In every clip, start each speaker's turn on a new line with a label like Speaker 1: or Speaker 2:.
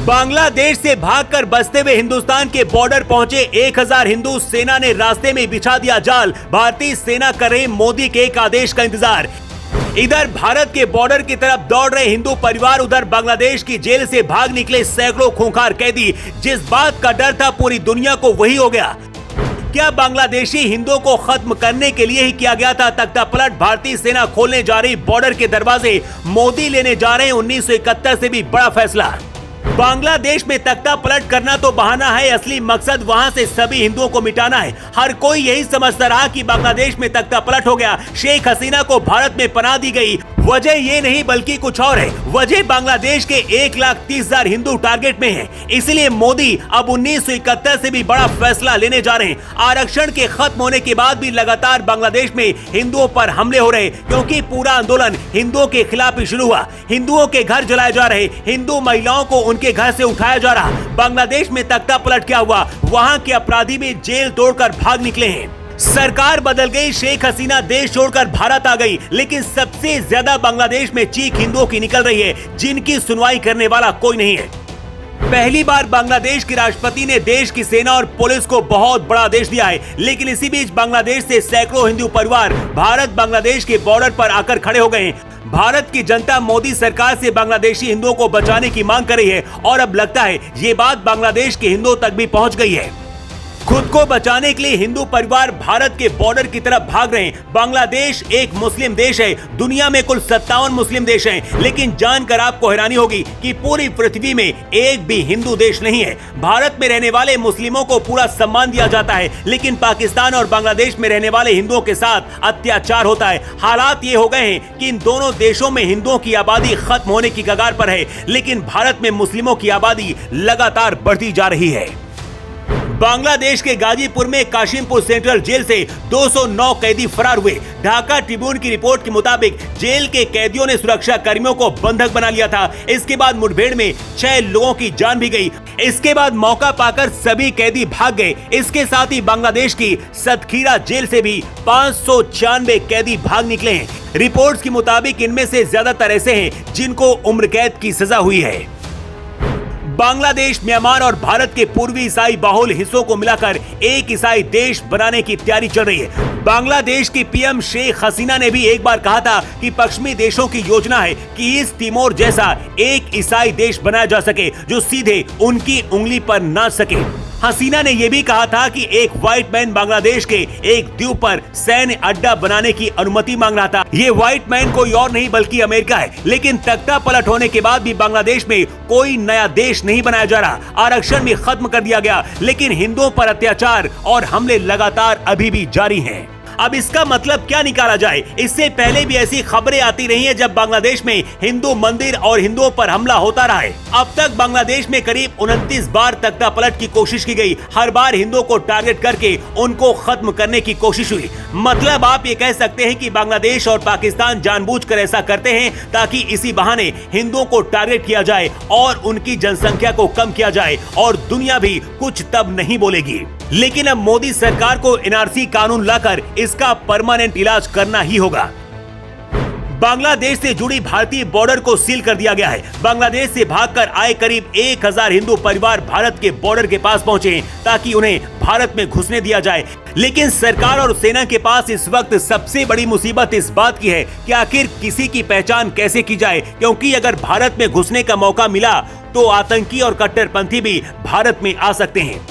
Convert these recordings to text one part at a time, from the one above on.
Speaker 1: बांग्लादेश से भागकर बसते हुए हिंदुस्तान के बॉर्डर पहुंचे 1000 हिंदू। सेना ने रास्ते में बिछा दिया जाल। भारतीय सेना कर रही मोदी के एक आदेश का इंतजार। इधर भारत के बॉर्डर की तरफ दौड़ रहे हिंदू परिवार, उधर बांग्लादेश की जेल से भाग निकले सैकड़ों खूंखार कैदी। जिस बात का डर था पूरी दुनिया को वही हो गया। क्या बांग्लादेशी हिंदुओं को खत्म करने के लिए ही किया गया था तख्ता पलट? भारतीय सेना खोलने जा रही बॉर्डर के दरवाजे, मोदी लेने जा रहे हैं 1971 से भी बड़ा फैसला। बांग्लादेश में तख्ता पलट करना तो बहाना है, असली मकसद वहां से सभी हिंदुओं को मिटाना है। हर कोई यही समझता रहा कि बांग्लादेश में तख्ता पलट हो गया, शेख हसीना को भारत में पनाह दी गई। वजह ये नहीं बल्कि कुछ और है। वजह बांग्लादेश के 1,30,000 हिंदू टारगेट में हैं। इसलिए मोदी अब 1971 से भी बड़ा फैसला लेने जा रहे हैं। आरक्षण के खत्म होने के बाद भी लगातार बांग्लादेश में हिंदुओं पर हमले हो रहे, क्योंकि पूरा आंदोलन हिंदुओं के खिलाफ ही शुरू हुआ। हिंदुओं के घर जलाए जा रहे, हिंदू महिलाओं को उनके घर से उठाया जा रहा। बांग्लादेश में तख्ता पलट क्या हुआ? वहां के अपराधी भी जेल तोड़कर भाग निकले हैं। सरकार बदल गई, शेख हसीना देश छोड़कर भारत आ गई, लेकिन सबसे ज्यादा बांग्लादेश में चीख हिंदुओं की निकल रही है, जिनकी सुनवाई करने वाला कोई नहीं है। पहली बार बांग्लादेश के राष्ट्रपति ने देश की सेना और पुलिस को बहुत बड़ा आदेश दिया है, लेकिन इसी बीच बांग्लादेश से सैकड़ों हिंदू परिवार भारत बांग्लादेश के बॉर्डर पर आकर खड़े हो गए हैं। भारत की जनता मोदी सरकार से बांग्लादेशी हिंदुओं को बचाने की मांग कर रही है, और अब लगता है ये बात बांग्लादेश के हिंदुओं तक भी पहुंच गई है। खुद को बचाने के लिए हिंदू परिवार भारत के बॉर्डर की तरफ भाग रहे हैं। बांग्लादेश एक मुस्लिम देश है, दुनिया में कुल 57 मुस्लिम देश हैं, लेकिन जानकर आपको हैरानी होगी कि पूरी पृथ्वी में एक भी हिंदू देश नहीं है। भारत में रहने वाले मुस्लिमों को पूरा सम्मान दिया जाता है, लेकिन पाकिस्तान और बांग्लादेश में रहने वाले हिंदुओं के साथ अत्याचार होता है। हालात ये हो गए हैं कि इन दोनों देशों में हिंदुओं की आबादी खत्म होने की कगार पर है, लेकिन भारत में मुस्लिमों की आबादी लगातार बढ़ती जा रही है। बांग्लादेश के गाजीपुर में काशिमपुर सेंट्रल जेल से 209 कैदी फरार हुए। ढाका ट्रिब्यून की रिपोर्ट के मुताबिक जेल के कैदियों ने सुरक्षा कर्मियों को बंधक बना लिया था। इसके बाद मुठभेड़ में 6 लोगों की जान भी गई। इसके बाद मौका पाकर सभी कैदी भाग गए। इसके साथ ही बांग्लादेश की सतखीरा जेल से भी 596 कैदी भाग निकले हैं। रिपोर्ट्स के मुताबिक इनमें से ज्यादातर ऐसे हैं जिनको उम्र कैद की सजा हुई है। बांग्लादेश, म्यांमार और भारत के पूर्वी ईसाई बाहुल हिस्सों को मिलाकर एक ईसाई देश बनाने की तैयारी चल रही है। बांग्लादेश की पीएम शेख हसीना ने भी एक बार कहा था कि पश्चिमी देशों की योजना है कि ईस्ट तिमोर जैसा एक ईसाई देश बनाया जा सके जो सीधे उनकी उंगली पर नाच सके। हसीना ने यह भी कहा था कि एक व्हाइट मैन बांग्लादेश के एक द्वीप पर सैन्य अड्डा बनाने की अनुमति मांग रहा था। ये व्हाइट मैन कोई और नहीं बल्कि अमेरिका है। लेकिन तख्ता पलट होने के बाद भी बांग्लादेश में कोई नया देश नहीं बनाया जा रहा। आरक्षण भी खत्म कर दिया गया, लेकिन हिंदुओं पर अत्याचार और हमले लगातार अभी भी जारी हैं। अब इसका मतलब क्या निकाला जाए? इससे पहले भी ऐसी खबरें आती रही हैं जब बांग्लादेश में हिंदू मंदिर और हिंदुओं पर हमला होता रहा है। अब तक बांग्लादेश में करीब 29 बार तख्ता पलट की कोशिश की गई। हर बार हिंदुओं को टारगेट करके उनको खत्म करने की कोशिश हुई। मतलब आप ये कह सकते हैं कि बांग्लादेश और पाकिस्तान जानबूझकर ऐसा करते हैं ताकि इसी बहाने हिंदुओं को टारगेट किया जाए और उनकी जनसंख्या को कम किया जाए, और दुनिया भी कुछ तब नहीं बोलेगी। लेकिन अब मोदी सरकार को एनआरसी कानून लाकर इसका परमानेंट इलाज करना ही होगा। बांग्लादेश से जुड़ी भारतीय बॉर्डर को सील कर दिया गया है। बांग्लादेश से भागकर आए करीब 1000 हिंदू परिवार भारत के बॉर्डर के पास पहुंचे ताकि उन्हें भारत में घुसने दिया जाए। लेकिन सरकार और सेना के पास इस वक्त सबसे बड़ी मुसीबत इस बात की है कि आखिर किसी की पहचान कैसे की जाए, क्योंकि अगर भारत में घुसने का मौका मिला तो आतंकी और कट्टरपंथी भी भारत में आ सकते हैं।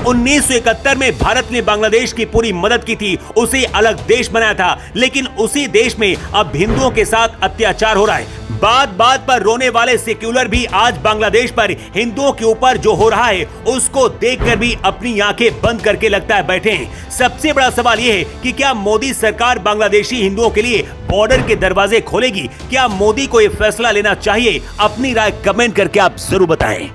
Speaker 1: 1971 में भारत ने बांग्लादेश की पूरी मदद की थी, उसे अलग देश बनाया था, लेकिन उसी देश में अब हिंदुओं के साथ अत्याचार हो रहा है। बात बात पर रोने वाले सेक्युलर भी आज बांग्लादेश पर हिंदुओं के ऊपर जो हो रहा है उसको देखकर भी अपनी आंखें बंद करके लगता है बैठे हैं। सबसे बड़ा सवाल यह है कि क्या मोदी सरकार बांग्लादेशी हिंदुओं के लिए बॉर्डर के दरवाजे खोलेगी? क्या मोदी को यह फैसला लेना चाहिए? अपनी राय कमेंट करके आप जरूर बताएं।